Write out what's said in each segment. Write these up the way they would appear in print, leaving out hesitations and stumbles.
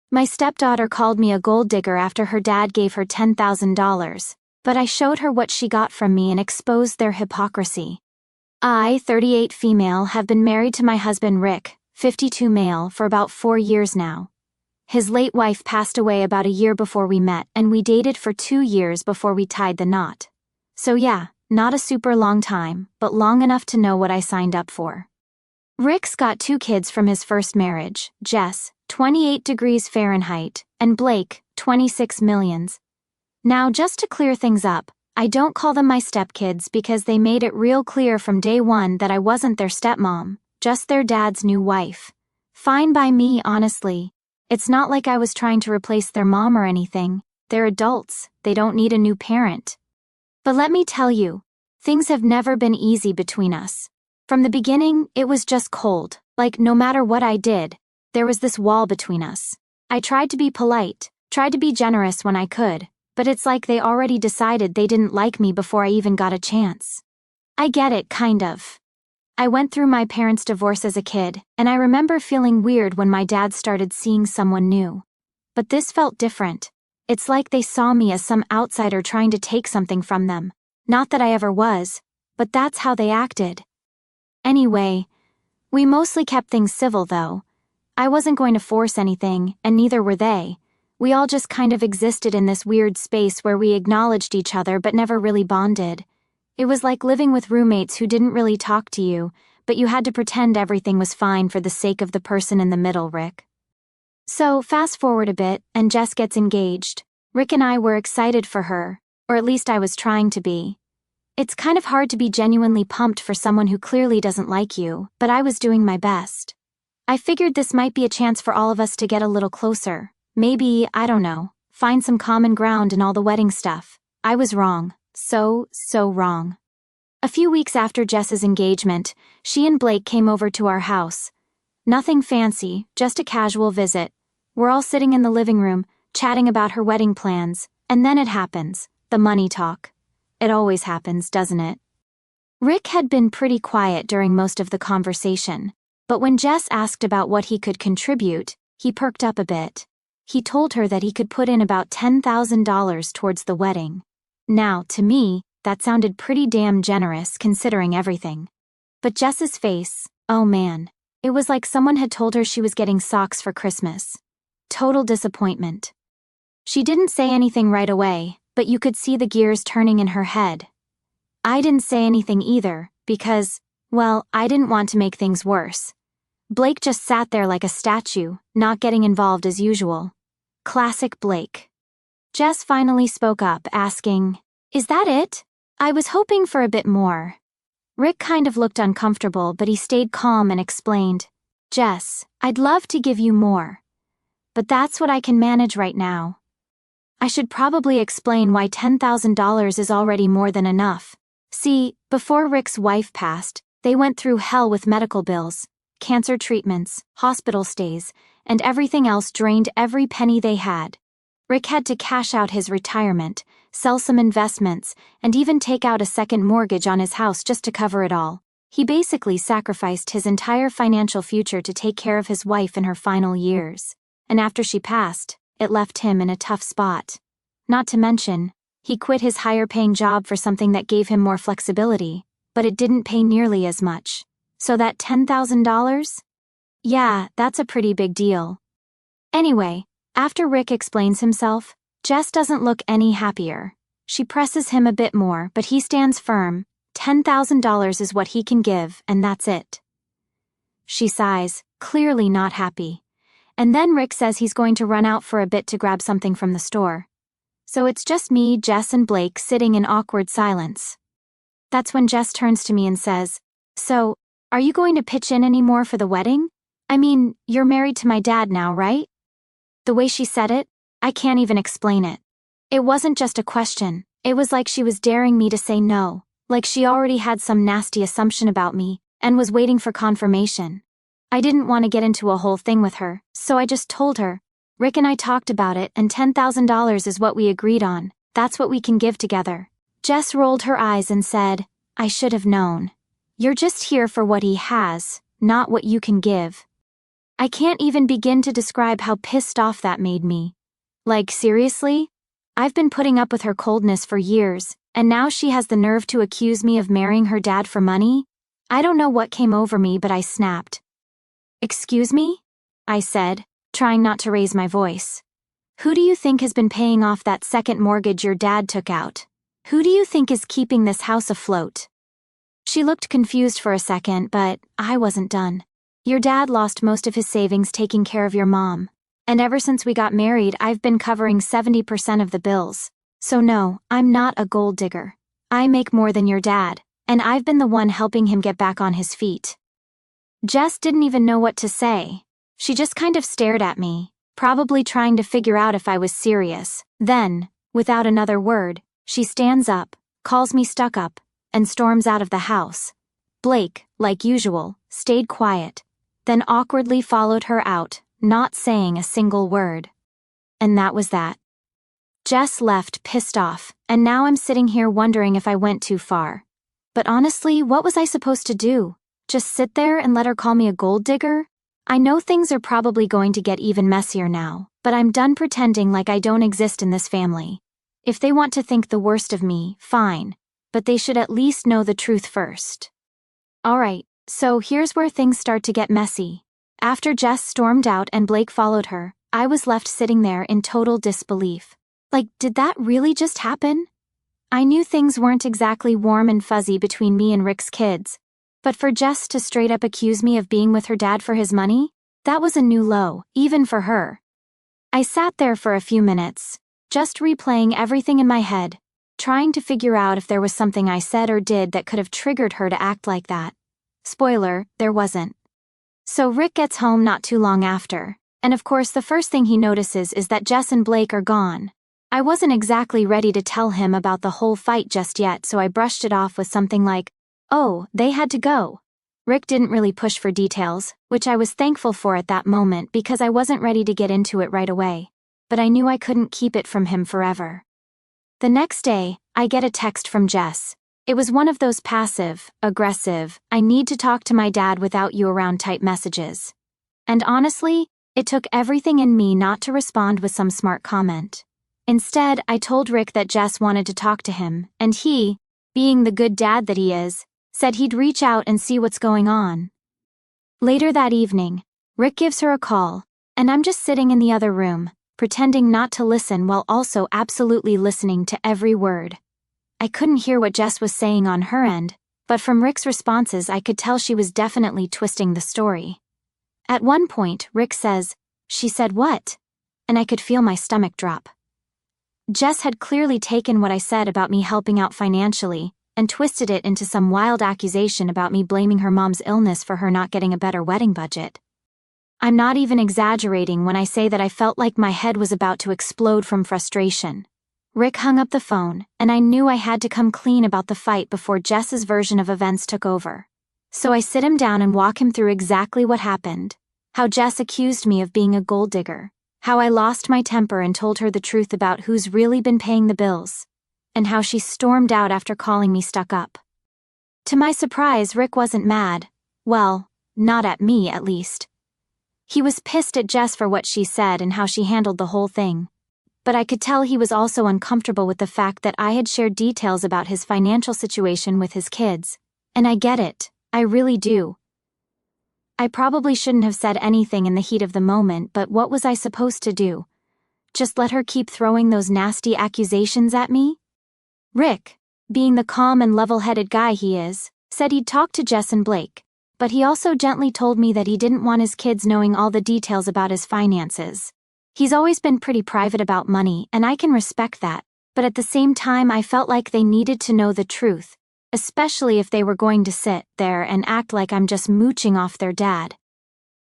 My stepdaughter called me a gold digger after her dad gave her $10,000, but I showed her what she got from me and exposed their hypocrisy. I, 38 female, have been married to my husband Rick, 52 male, for about 4 years now. His late wife passed away about a year before we met, and we dated for 2 years before we tied the knot. So yeah, not a super long time, but long enough to know what I signed up for. Rick's got 2 kids from his first marriage, Jess, 28 degrees Fahrenheit, and Blake, 26 millions. Now, just to clear things up, I don't call them my stepkids because they made it real clear from day one that I wasn't their stepmom, just their dad's new wife. Fine by me, honestly. It's not like I was trying to replace their mom or anything. They're adults, they don't need a new parent. But let me tell you, things have never been easy between us. From the beginning, it was just cold, like no matter what I did, there was this wall between us. I tried to be polite, tried to be generous when I could, but it's like they already decided they didn't like me before I even got a chance. I get it, kind of. I went through my parents' divorce as a kid, and I remember feeling weird when my dad started seeing someone new. But this felt different. It's like they saw me as some outsider trying to take something from them. Not that I ever was, but that's how they acted. Anyway, we mostly kept things civil though. I wasn't going to force anything, and neither were they. We all just kind of existed in this weird space where we acknowledged each other but never really bonded. It was like living with roommates who didn't really talk to you, but you had to pretend everything was fine for the sake of the person in the middle, Rick. So, fast forward a bit, and Jess gets engaged. Rick and I were excited for her, or at least I was trying to be. It's kind of hard to be genuinely pumped for someone who clearly doesn't like you, but I was doing my best. I figured this might be a chance for all of us to get a little closer. Maybe, I don't know, find some common ground in all the wedding stuff. I was wrong. So wrong. A few weeks after Jess's engagement, she and Blake came over to our house. Nothing fancy, just a casual visit. We're all sitting in the living room, chatting about her wedding plans, and then it happens, the money talk. It always happens, doesn't it? Rick had been pretty quiet during most of the conversation, but when Jess asked about what he could contribute, he perked up a bit. He told her that he could put in about $10,000 towards the wedding. Now, to me, that sounded pretty damn generous considering everything. But Jess's face, oh man, it was like someone had told her she was getting socks for Christmas. Total disappointment. She didn't say anything right away, but you could see the gears turning in her head. I didn't say anything either, because, well, I didn't want to make things worse. Blake just sat there like a statue, not getting involved as usual. Classic Blake. Jess finally spoke up, asking, "Is that it? I was hoping for a bit more." Rick kind of looked uncomfortable, but he stayed calm and explained, "Jess, I'd love to give you more. But that's what I can manage right now." I should probably explain why $10,000 is already more than enough. See, before Rick's wife passed, they went through hell with medical bills, cancer treatments, hospital stays, and everything else drained every penny they had. Rick had to cash out his retirement, sell some investments, and even take out a second mortgage on his house just to cover it all. He basically sacrificed his entire financial future to take care of his wife in her final years. And after she passed, it left him in a tough spot. Not to mention, he quit his higher-paying job for something that gave him more flexibility, but it didn't pay nearly as much. So that $10,000? Yeah, that's a pretty big deal. Anyway, after Rick explains himself, Jess doesn't look any happier. She presses him a bit more, but he stands firm. $10,000 is what he can give, and that's it. She sighs, clearly not happy. And then Rick says he's going to run out for a bit to grab something from the store. So it's just me, Jess, and Blake sitting in awkward silence. That's when Jess turns to me and says, "So, are you going to pitch in any more for the wedding? I mean, you're married to my dad now, right?" The way she said it, I can't even explain it. It wasn't just a question, it was like she was daring me to say no, like she already had some nasty assumption about me, and was waiting for confirmation. I didn't want to get into a whole thing with her, so I just told her. Rick and I talked about it, and $10,000 is what we agreed on. That's what we can give together. Jess rolled her eyes and said, "I should have known. You're just here for what he has, not what you can give." I can't even begin to describe how pissed off that made me. Like, seriously? I've been putting up with her coldness for years, and now she has the nerve to accuse me of marrying her dad for money? I don't know what came over me, but I snapped. "Excuse me?" I said, trying not to raise my voice. "Who do you think has been paying off that second mortgage your dad took out? Who do you think is keeping this house afloat?" She looked confused for a second, but I wasn't done. "Your dad lost most of his savings taking care of your mom. And ever since we got married, I've been covering 70% of the bills. So no, I'm not a gold digger. I make more than your dad, and I've been the one helping him get back on his feet." Jess didn't even know what to say. She just kind of stared at me, probably trying to figure out if I was serious. Then, without another word, she stands up, calls me stuck up, and storms out of the house. Blake, like usual, stayed quiet, then awkwardly followed her out, not saying a single word. And that was that. Jess left pissed off, and now I'm sitting here wondering if I went too far. But honestly, what was I supposed to do? Just sit there and let her call me a gold digger? I know things are probably going to get even messier now, but I'm done pretending like I don't exist in this family. If they want to think the worst of me, fine, but they should at least know the truth first. Alright, so here's where things start to get messy. After Jess stormed out and Blake followed her, I was left sitting there in total disbelief. Like, did that really just happen? I knew things weren't exactly warm and fuzzy between me and Rick's kids, but for Jess to straight up accuse me of being with her dad for his money, that was a new low, even for her. I sat there for a few minutes, just replaying everything in my head, trying to figure out if there was something I said or did that could have triggered her to act like that. Spoiler, there wasn't. So Rick gets home not too long after, and of course the first thing he notices is that Jess and Blake are gone. I wasn't exactly ready to tell him about the whole fight just yet, so I brushed it off with something like, "Oh, they had to go." Rick didn't really push for details, which I was thankful for at that moment because I wasn't ready to get into it right away. But I knew I couldn't keep it from him forever. The next day, I get a text from Jess. It was one of those passive, aggressive, "I need to talk to my dad without you around" type messages. And honestly, it took everything in me not to respond with some smart comment. Instead, I told Rick that Jess wanted to talk to him, and he, being the good dad that he is, said he'd reach out and see what's going on. Later that evening, Rick gives her a call, and I'm just sitting in the other room, pretending not to listen while also absolutely listening to every word. I couldn't hear what Jess was saying on her end, but from Rick's responses I could tell she was definitely twisting the story. At one point, Rick says, "She said what?" And I could feel my stomach drop. Jess had clearly taken what I said about me helping out financially and twisted it into some wild accusation about me blaming her mom's illness for her not getting a better wedding budget. I'm not even exaggerating when I say that I felt like my head was about to explode from frustration. Rick hung up the phone, and I knew I had to come clean about the fight before Jess's version of events took over. So I sit him down and walk him through exactly what happened, how Jess accused me of being a gold digger, how I lost my temper and told her the truth about who's really been paying the bills, and how she stormed out after calling me stuck up. To my surprise, Rick wasn't mad. Well, not at me, at least. He was pissed at Jess for what she said and how she handled the whole thing. But I could tell he was also uncomfortable with the fact that I had shared details about his financial situation with his kids. And I get it, I really do. I probably shouldn't have said anything in the heat of the moment, but what was I supposed to do? Just let her keep throwing those nasty accusations at me? Rick, being the calm and level-headed guy he is, said he'd talk to Jess and Blake, but he also gently told me that he didn't want his kids knowing all the details about his finances. He's always been pretty private about money, and I can respect that, but at the same time I felt like they needed to know the truth, especially if they were going to sit there and act like I'm just mooching off their dad.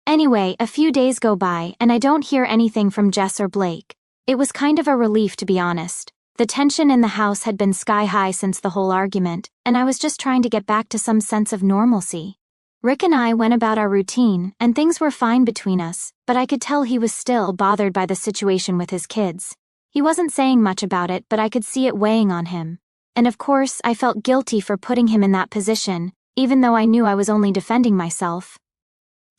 Anyway, a few days go by and I don't hear anything from Jess or Blake. It was kind of a relief, to be honest. The tension in the house had been sky high since the whole argument, and I was just trying to get back to some sense of normalcy. Rick and I went about our routine, and things were fine between us, but I could tell he was still bothered by the situation with his kids. He wasn't saying much about it, but I could see it weighing on him. And of course, I felt guilty for putting him in that position, even though I knew I was only defending myself.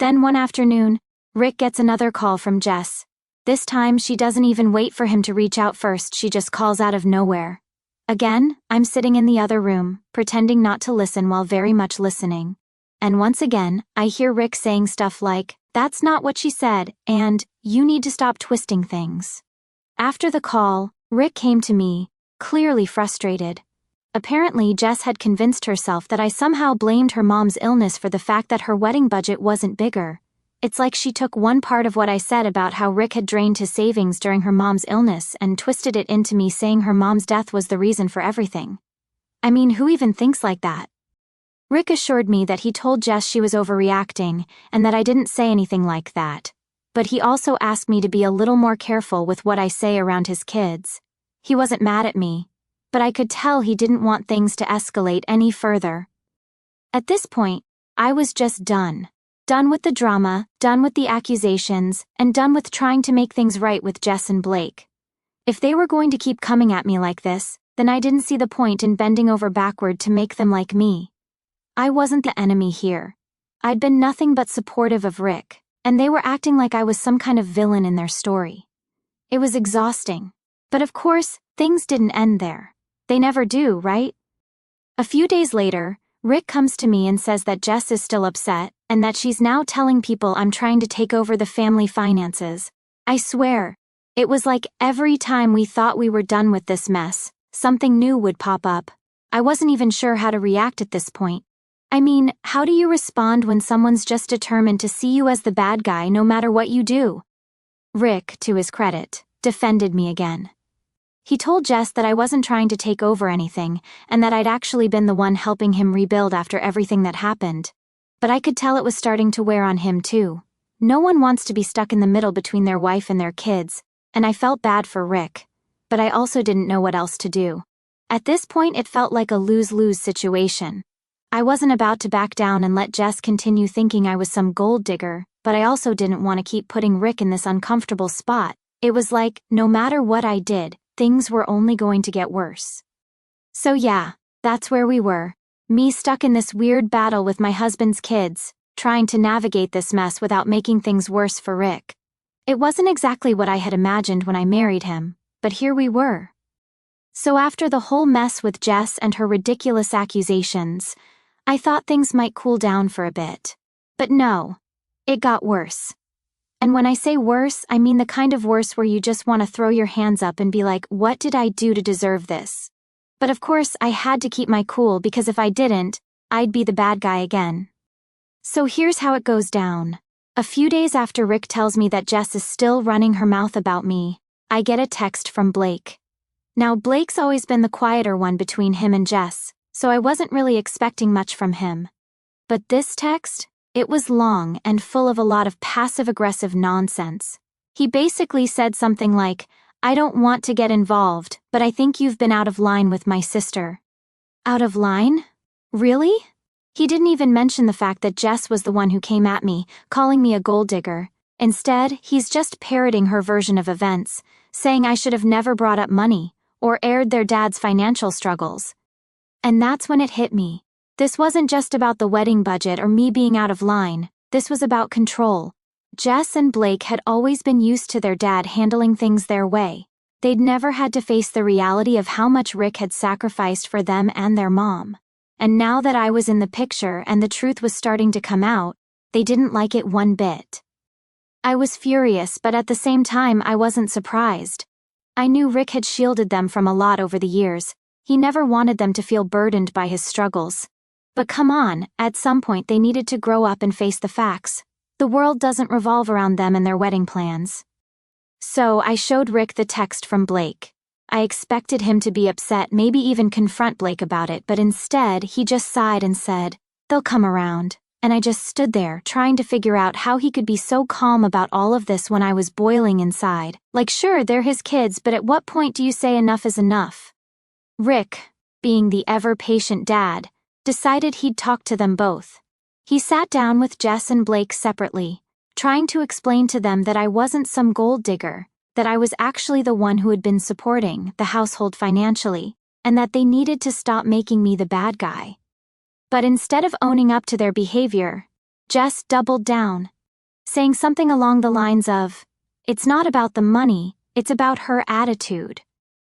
Then one afternoon, Rick gets another call from Jess. This time, she doesn't even wait for him to reach out first, she just calls out of nowhere. Again, I'm sitting in the other room, pretending not to listen while very much listening. And once again, I hear Rick saying stuff like, "That's not what she said," and "You need to stop twisting things." After the call, Rick came to me, clearly frustrated. Apparently, Jess had convinced herself that I somehow blamed her mom's illness for the fact that her wedding budget wasn't bigger. It's like she took one part of what I said about how Rick had drained his savings during her mom's illness and twisted it into me saying her mom's death was the reason for everything. I mean, who even thinks like that? Rick assured me that he told Jess she was overreacting and that I didn't say anything like that. But he also asked me to be a little more careful with what I say around his kids. He wasn't mad at me, but I could tell he didn't want things to escalate any further. At this point, I was just done. Done with the drama, done with the accusations, and done with trying to make things right with Jess and Blake. If they were going to keep coming at me like this, then I didn't see the point in bending over backward to make them like me. I wasn't the enemy here. I'd been nothing but supportive of Rick, and they were acting like I was some kind of villain in their story. It was exhausting. But of course, things didn't end there. They never do, right? A few days later, Rick comes to me and says that Jess is still upset, and that she's now telling people I'm trying to take over the family finances. I swear, it was like every time we thought we were done with this mess, something new would pop up. I wasn't even sure how to react at this point. I mean, how do you respond when someone's just determined to see you as the bad guy no matter what you do? Rick, to his credit, defended me again. He told Jess that I wasn't trying to take over anything, and that I'd actually been the one helping him rebuild after everything that happened. But I could tell it was starting to wear on him too. No one wants to be stuck in the middle between their wife and their kids, and I felt bad for Rick. But I also didn't know what else to do. At this point, it felt like a lose-lose situation. I wasn't about to back down and let Jess continue thinking I was some gold digger, but I also didn't want to keep putting Rick in this uncomfortable spot. It was like, no matter what I did, things were only going to get worse. So yeah, that's where we were. Me stuck in this weird battle with my husband's kids, trying to navigate this mess without making things worse for Rick. It wasn't exactly what I had imagined when I married him, but here we were. So after the whole mess with Jess and her ridiculous accusations, I thought things might cool down for a bit. But no, it got worse. And when I say worse, I mean the kind of worse where you just want to throw your hands up and be like, what did I do to deserve this? But of course, I had to keep my cool because if I didn't, I'd be the bad guy again. So here's how it goes down. A few days after Rick tells me that Jess is still running her mouth about me, I get a text from Blake. Now, Blake's always been the quieter one between him and Jess, so I wasn't really expecting much from him. But this text? It was long and full of a lot of passive-aggressive nonsense. He basically said something like, "I don't want to get involved, but I think you've been out of line with my sister." Out of line? Really? He didn't even mention the fact that Jess was the one who came at me, calling me a gold digger. Instead, he's just parroting her version of events, saying I should have never brought up money, or aired their dad's financial struggles. And that's when it hit me. This wasn't just about the wedding budget or me being out of line, this was about control. Jess and Blake had always been used to their dad handling things their way. They'd never had to face the reality of how much Rick had sacrificed for them and their mom. And now that I was in the picture and the truth was starting to come out, they didn't like it one bit. I was furious, but at the same time I wasn't surprised. I knew Rick had shielded them from a lot over the years. He never wanted them to feel burdened by his struggles. But come on, at some point they needed to grow up and face the facts. The world doesn't revolve around them and their wedding plans. So I showed Rick the text from Blake. I expected him to be upset, maybe even confront Blake about it, but instead he just sighed and said, "They'll come around." And I just stood there, trying to figure out how he could be so calm about all of this when I was boiling inside. Like, sure, they're his kids, but at what point do you say enough is enough? Rick, being the ever-patient dad, decided he'd talk to them both. He sat down with Jess and Blake separately, trying to explain to them that I wasn't some gold digger, that I was actually the one who had been supporting the household financially, and that they needed to stop making me the bad guy. But instead of owning up to their behavior, Jess doubled down. saying something along the lines of, "It's not about the money, it's about her attitude."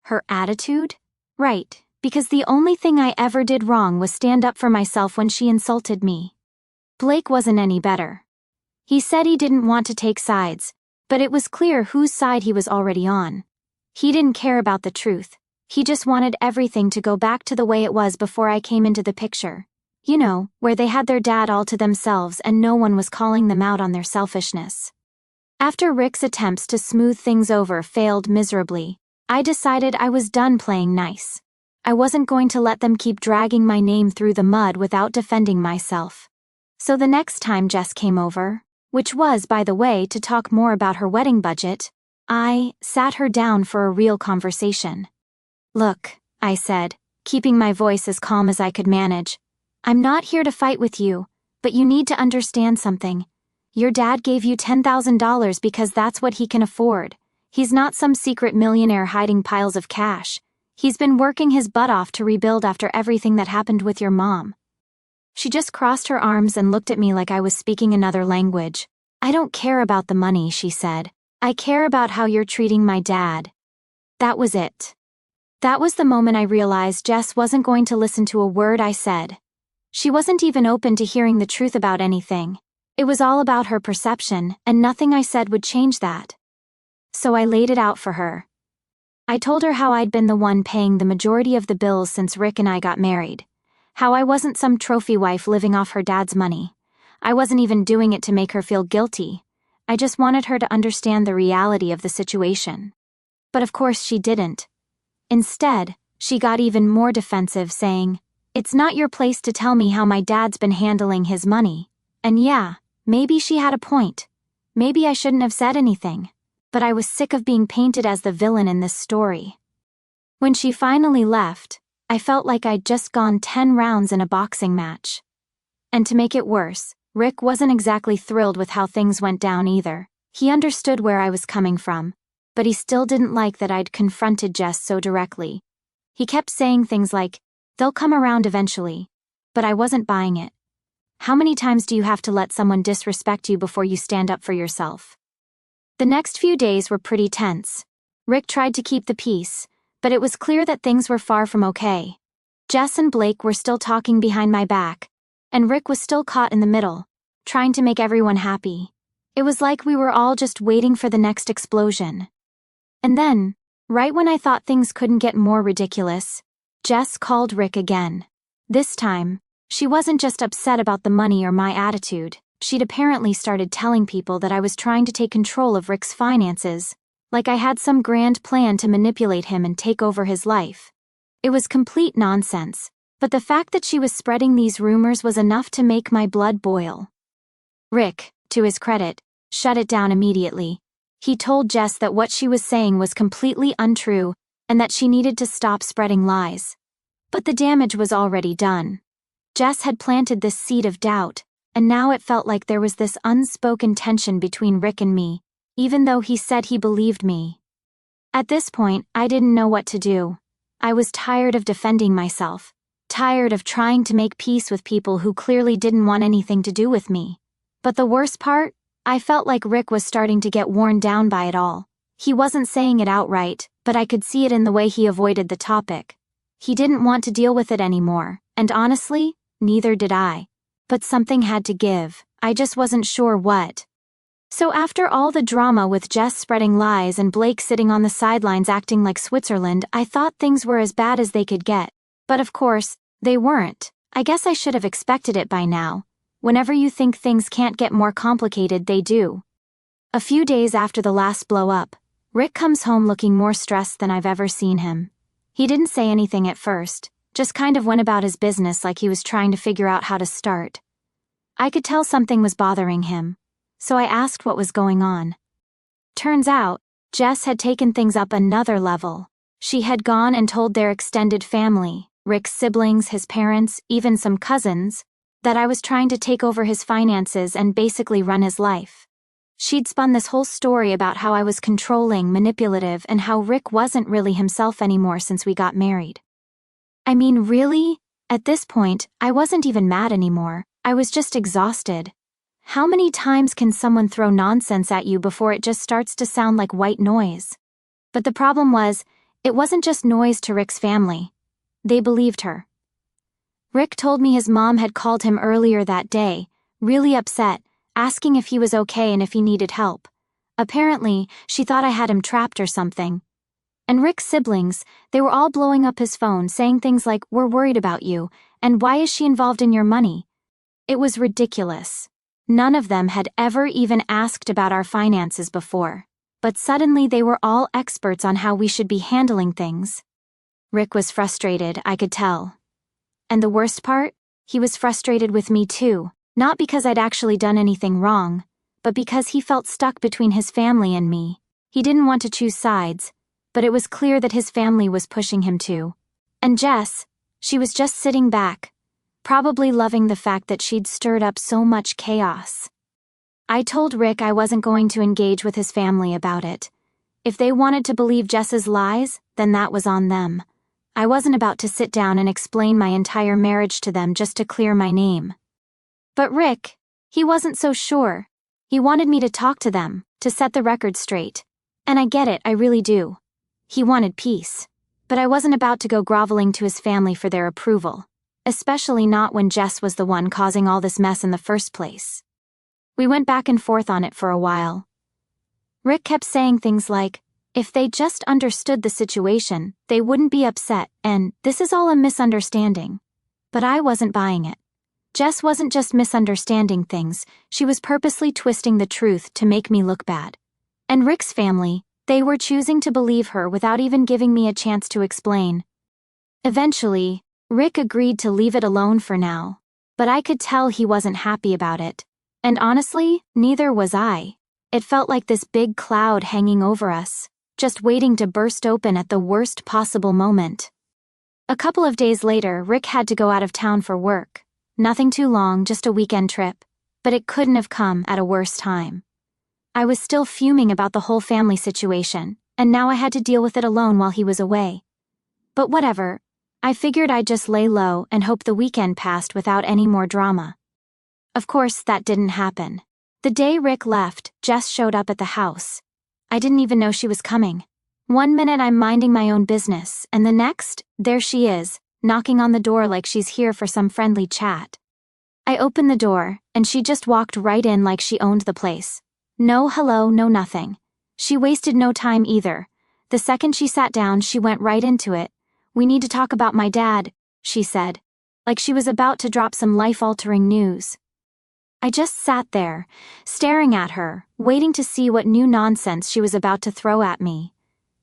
Her attitude? Right, because the only thing I ever did wrong was stand up for myself when she insulted me. Blake wasn't any better. He said he didn't want to take sides, but it was clear whose side he was already on. He didn't care about the truth. He just wanted everything to go back to the way it was before I came into the picture. You know, where they had their dad all to themselves and no one was calling them out on their selfishness. After Rick's attempts to smooth things over failed miserably, I decided I was done playing nice. I wasn't going to let them keep dragging my name through the mud without defending myself. So the next time Jess came over, which was, by the way, to talk more about her wedding budget, I sat her down for a real conversation. "Look," I said, keeping my voice as calm as I could manage, "I'm not here to fight with you, but you need to understand something. Your dad gave you $10,000 because that's what he can afford. He's not some secret millionaire hiding piles of cash. He's been working his butt off to rebuild after everything that happened with your mom." She just crossed her arms and looked at me like I was speaking another language. "I don't care about the money," she said. "I care about how you're treating my dad." That was it. That was the moment I realized Jess wasn't going to listen to a word I said. She wasn't even open to hearing the truth about anything. It was all about her perception, and nothing I said would change that. So I laid it out for her. I told her how I'd been the one paying the majority of the bills since Rick and I got married. How I wasn't some trophy wife living off her dad's money. I wasn't even doing it to make her feel guilty. I just wanted her to understand the reality of the situation. But of course she didn't. Instead, she got even more defensive, saying, "It's not your place to tell me how my dad's been handling his money." And yeah, maybe she had a point. Maybe I shouldn't have said anything. But I was sick of being painted as the villain in this story. When she finally left, I felt like I'd just gone 10 rounds in a boxing match. And to make it worse, Rick wasn't exactly thrilled with how things went down either. He understood where I was coming from, but he still didn't like that I'd confronted Jess so directly. He kept saying things like, "They'll come around eventually," but I wasn't buying it. How many times do you have to let someone disrespect you before you stand up for yourself? The next few days were pretty tense. Rick tried to keep the peace, but it was clear that things were far from okay. Jess and Blake were still talking behind my back, and Rick was still caught in the middle, trying to make everyone happy. It was like we were all just waiting for the next explosion. And then, right when I thought things couldn't get more ridiculous, Jess called Rick again. This time, she wasn't just upset about the money or my attitude. She'd apparently started telling people that I was trying to take control of Rick's finances, like I had some grand plan to manipulate him and take over his life. It was complete nonsense, but the fact that she was spreading these rumors was enough to make my blood boil. Rick, to his credit, shut it down immediately. He told Jess that what she was saying was completely untrue and that she needed to stop spreading lies. But the damage was already done. Jess had planted this seed of doubt, and now it felt like there was this unspoken tension between Rick and me, even though he said he believed me. At this point, I didn't know what to do. I was tired of defending myself, tired of trying to make peace with people who clearly didn't want anything to do with me. But the worst part? I felt like Rick was starting to get worn down by it all. He wasn't saying it outright, but I could see it in the way he avoided the topic. He didn't want to deal with it anymore, and honestly, neither did I. But something had to give. I just wasn't sure what. So after all the drama with Jess spreading lies and Blake sitting on the sidelines acting like Switzerland, I thought things were as bad as they could get. But of course, they weren't. I guess I should have expected it by now. Whenever you think things can't get more complicated, they do. A few days after the last blow-up, Rick comes home looking more stressed than I've ever seen him. He didn't say anything at first, just kind of went about his business like he was trying to figure out how to start. I could tell something was bothering him, so I asked what was going on. Turns out, Jess had taken things up another level. She had gone and told their extended family, Rick's siblings, his parents, even some cousins, that I was trying to take over his finances and basically run his life. She'd spun this whole story about how I was controlling, manipulative, and how Rick wasn't really himself anymore since we got married. I mean, really? At this point, I wasn't even mad anymore. I was just exhausted. How many times can someone throw nonsense at you before it just starts to sound like white noise? But the problem was, it wasn't just noise to Rick's family. They believed her. Rick told me his mom had called him earlier that day, really upset, asking if he was okay and if he needed help. Apparently, she thought I had him trapped or something. And Rick's siblings, they were all blowing up his phone, saying things like, "We're worried about you," and "Why is she involved in your money?" It was ridiculous. None of them had ever even asked about our finances before, but suddenly they were all experts on how we should be handling things. Rick was frustrated, I could tell. And the worst part? He was frustrated with me too, not because I'd actually done anything wrong, but because he felt stuck between his family and me. He didn't want to choose sides, but it was clear that his family was pushing him to. And Jess, she was just sitting back, probably loving the fact that she'd stirred up so much chaos. I told Rick I wasn't going to engage with his family about it. If they wanted to believe Jess's lies, then that was on them. I wasn't about to sit down and explain my entire marriage to them just to clear my name. But Rick, he wasn't so sure. He wanted me to talk to them, to set the record straight. And I get it, I really do. He wanted peace. But I wasn't about to go groveling to his family for their approval. Especially not when Jess was the one causing all this mess in the first place. We went back and forth on it for a while. Rick kept saying things like, if they just understood the situation, they wouldn't be upset, and this is all a misunderstanding. But I wasn't buying it. Jess wasn't just misunderstanding things, she was purposely twisting the truth to make me look bad. And Rick's family, they were choosing to believe her without even giving me a chance to explain. Eventually, Rick agreed to leave it alone for now, but I could tell he wasn't happy about it. And honestly, neither was I. It felt like this big cloud hanging over us, just waiting to burst open at the worst possible moment. A couple of days later, Rick had to go out of town for work. Nothing too long, just a weekend trip, but it couldn't have come at a worse time. I was still fuming about the whole family situation, and now I had to deal with it alone while he was away. But whatever, I figured I'd just lay low and hope the weekend passed without any more drama. Of course, that didn't happen. The day Rick left, Jess showed up at the house. I didn't even know she was coming. One minute I'm minding my own business, and the next, there she is, knocking on the door like she's here for some friendly chat. I opened the door, and she just walked right in like she owned the place. No hello, no nothing. She wasted no time either. The second she sat down, she went right into it. "We need to talk about my dad," she said, like she was about to drop some life-altering news. I just sat there, staring at her, waiting to see what new nonsense she was about to throw at me.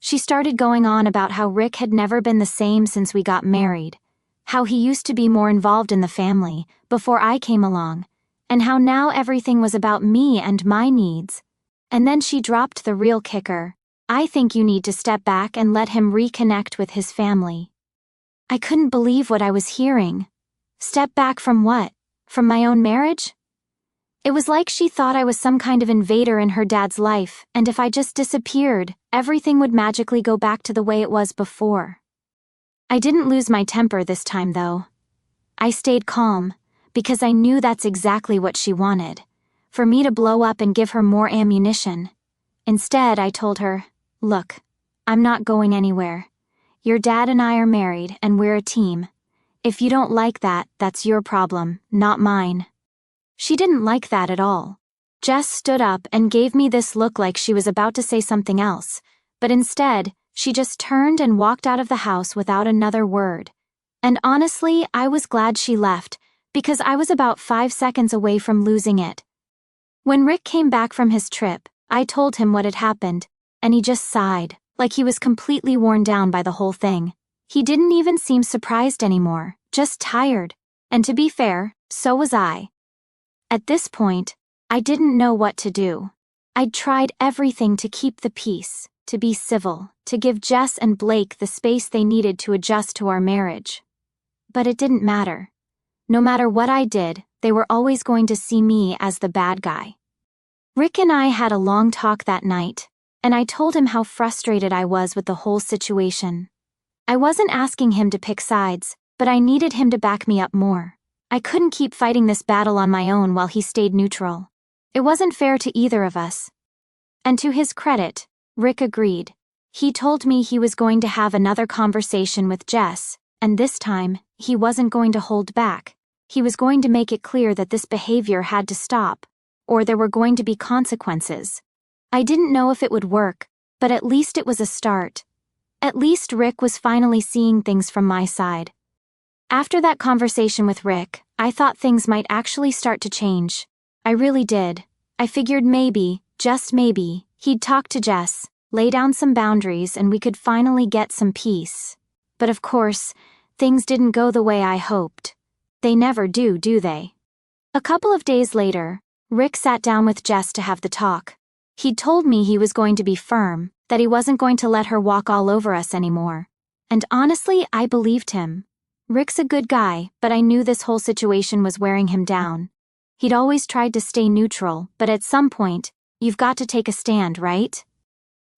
She started going on about how Rick had never been the same since we got married, how he used to be more involved in the family before I came along, and how now everything was about me and my needs. And then she dropped the real kicker. "I think you need to step back and let him reconnect with his family." I couldn't believe what I was hearing. Step back from what? From my own marriage? It was like she thought I was some kind of invader in her dad's life, and if I just disappeared, everything would magically go back to the way it was before. I didn't lose my temper this time, though. I stayed calm, because I knew that's exactly what she wanted, for me to blow up and give her more ammunition. Instead, I told her, "Look, I'm not going anywhere. Your dad and I are married, and we're a team. If you don't like that, that's your problem, not mine." She didn't like that at all. Jess stood up and gave me this look like she was about to say something else, but instead, she just turned and walked out of the house without another word. And honestly, I was glad she left, because I was about 5 seconds away from losing it. When Rick came back from his trip, I told him what had happened, and he just sighed, like he was completely worn down by the whole thing. He didn't even seem surprised anymore, just tired. And to be fair, so was I. At this point, I didn't know what to do. I'd tried everything to keep the peace, to be civil, to give Jess and Blake the space they needed to adjust to our marriage. But it didn't matter. No matter what I did, they were always going to see me as the bad guy. Rick and I had a long talk that night, and I told him how frustrated I was with the whole situation. I wasn't asking him to pick sides, but I needed him to back me up more. I couldn't keep fighting this battle on my own while he stayed neutral. It wasn't fair to either of us. And to his credit, Rick agreed. He told me he was going to have another conversation with Jess, and this time, he wasn't going to hold back. He was going to make it clear that this behavior had to stop, or there were going to be consequences. I didn't know if it would work, but at least it was a start. At least Rick was finally seeing things from my side. After that conversation with Rick, I thought things might actually start to change. I really did. I figured maybe, just maybe, he'd talk to Jess, lay down some boundaries, and we could finally get some peace. But of course, things didn't go the way I hoped. They never do they? A couple of days later, Rick sat down with Jess to have the talk. He'd told me he was going to be firm, that he wasn't going to let her walk all over us anymore. And honestly, I believed him. Rick's a good guy, but I knew this whole situation was wearing him down. He'd always tried to stay neutral, but at some point, you've got to take a stand, right?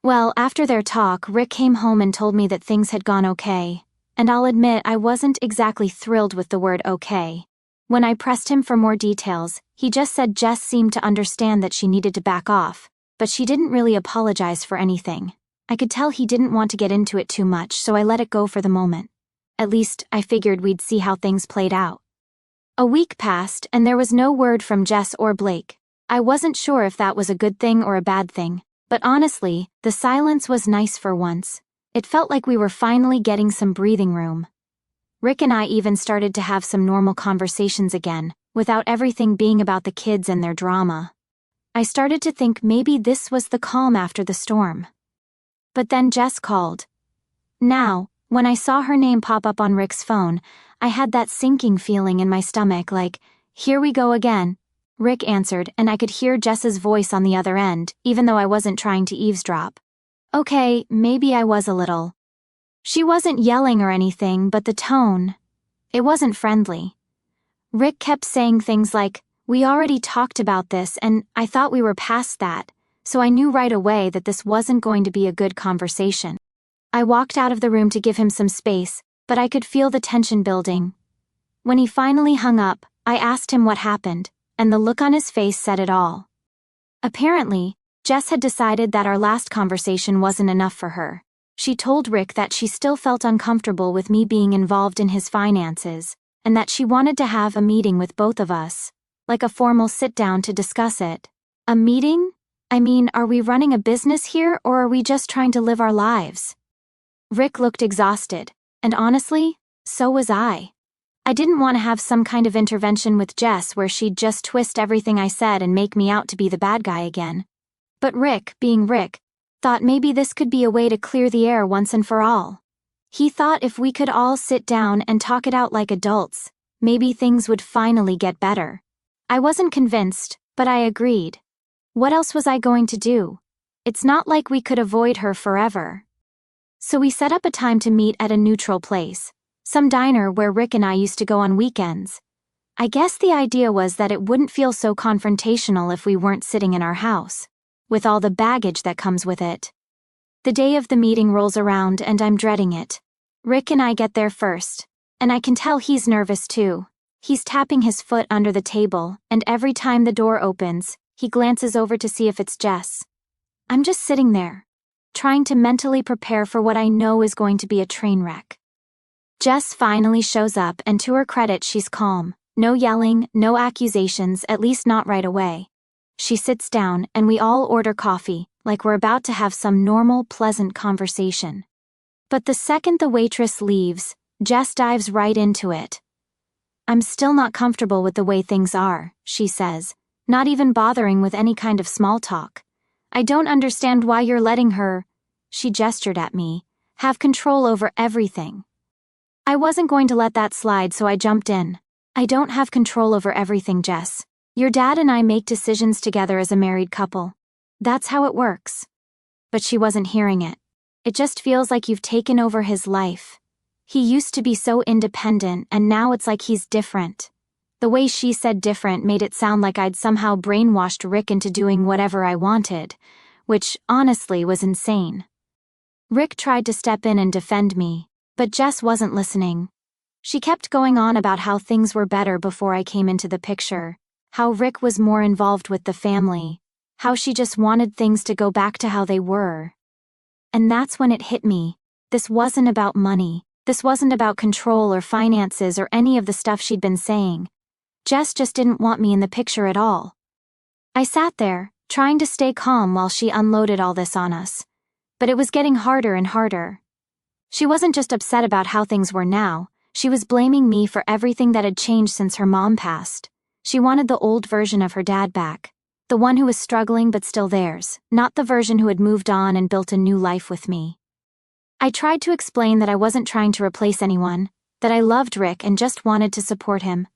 Well, after their talk, Rick came home and told me that things had gone okay. And I'll admit I wasn't exactly thrilled with the word okay. When I pressed him for more details, he just said Jess seemed to understand that she needed to back off, but she didn't really apologize for anything. I could tell he didn't want to get into it too much, so I let it go for the moment. At least, I figured we'd see how things played out. A week passed, and there was no word from Jess or Blake. I wasn't sure if that was a good thing or a bad thing, but honestly, the silence was nice for once. It felt like we were finally getting some breathing room. Rick and I even started to have some normal conversations again, without everything being about the kids and their drama. I started to think maybe this was the calm after the storm. But then Jess called. Now, when I saw her name pop up on Rick's phone, I had that sinking feeling in my stomach like, here we go again. Rick answered, and I could hear Jess's voice on the other end, even though I wasn't trying to eavesdrop. Okay, maybe I was a little. She wasn't yelling or anything, but the tone, it wasn't friendly. Rick kept saying things like, we already talked about this and I thought we were past that, so I knew right away that this wasn't going to be a good conversation. I walked out of the room to give him some space, but I could feel the tension building. When he finally hung up, I asked him what happened, and the look on his face said it all. Apparently, Jess had decided that our last conversation wasn't enough for her. She told Rick that she still felt uncomfortable with me being involved in his finances, and that she wanted to have a meeting with both of us, like a formal sit-down to discuss it. A meeting? I mean, are we running a business here, or are we just trying to live our lives? Rick looked exhausted, and honestly, so was I. I didn't want to have some kind of intervention with Jess where she'd just twist everything I said and make me out to be the bad guy again. But Rick, being Rick, thought maybe this could be a way to clear the air once and for all. He thought if we could all sit down and talk it out like adults, maybe things would finally get better. I wasn't convinced, but I agreed. What else was I going to do? It's not like we could avoid her forever. So we set up a time to meet at a neutral place, some diner where Rick and I used to go on weekends. I guess the idea was that it wouldn't feel so confrontational if we weren't sitting in our house, with all the baggage that comes with it. The day of the meeting rolls around and I'm dreading it. Rick and I get there first, and I can tell he's nervous too. He's tapping his foot under the table, and every time the door opens, he glances over to see if it's Jess. I'm just sitting there, trying to mentally prepare for what I know is going to be a train wreck. Jess finally shows up, and to her credit, she's calm. No yelling, no accusations, at least not right away. She sits down, and we all order coffee, like we're about to have some normal, pleasant conversation. But the second the waitress leaves, Jess dives right into it. I'm still not comfortable with the way things are, she says, not even bothering with any kind of small talk. I don't understand why you're letting her, she gestured at me, have control over everything. I wasn't going to let that slide, so I jumped in. I don't have control over everything, Jess. Your dad and I make decisions together as a married couple. That's how it works. But she wasn't hearing it. It just feels like you've taken over his life. He used to be so independent, and now it's like he's different. The way she said different made it sound like I'd somehow brainwashed Rick into doing whatever I wanted, which honestly was insane. Rick tried to step in and defend me, but Jess wasn't listening. She kept going on about how things were better before I came into the picture, how Rick was more involved with the family, how she just wanted things to go back to how they were. And that's when it hit me. This wasn't about money. This wasn't about control or finances or any of the stuff she'd been saying. Jess just didn't want me in the picture at all. I sat there, trying to stay calm while she unloaded all this on us. But it was getting harder and harder. She wasn't just upset about how things were now, she was blaming me for everything that had changed since her mom passed. She wanted the old version of her dad back. The one who was struggling but still theirs, not the version who had moved on and built a new life with me. I tried to explain that I wasn't trying to replace anyone, that I loved Rick and just wanted to support him.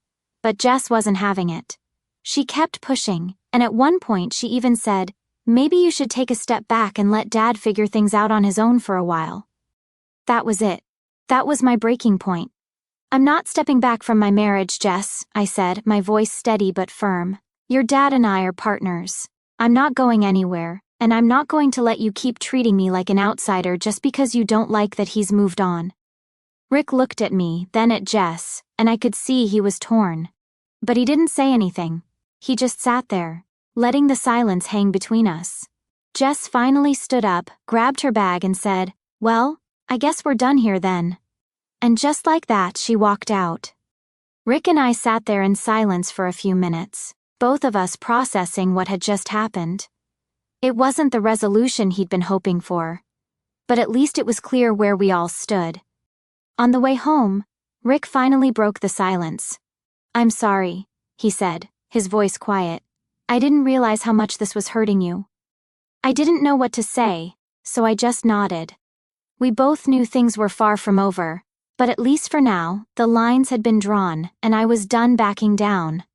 But Jess wasn't having it. She kept pushing, and at one point she even said, "Maybe you should take a step back and let Dad figure things out on his own for a while." That was it. That was my breaking point. "I'm not stepping back from my marriage, Jess," I said, my voice steady but firm. "Your dad and I are partners. I'm not going anywhere, and I'm not going to let you keep treating me like an outsider just because you don't like that he's moved on." Rick looked at me, then at Jess, and I could see he was torn. But he didn't say anything. He just sat there, letting the silence hang between us. Jess finally stood up, grabbed her bag and said, "Well, I guess we're done here then." And just like that, she walked out. Rick and I sat there in silence for a few minutes, both of us processing what had just happened. It wasn't the resolution he'd been hoping for, but at least it was clear where we all stood. On the way home, Rick finally broke the silence. "I'm sorry," he said, his voice quiet. "I didn't realize how much this was hurting you." I didn't know what to say, so I just nodded. We both knew things were far from over, but at least for now, the lines had been drawn, and I was done backing down.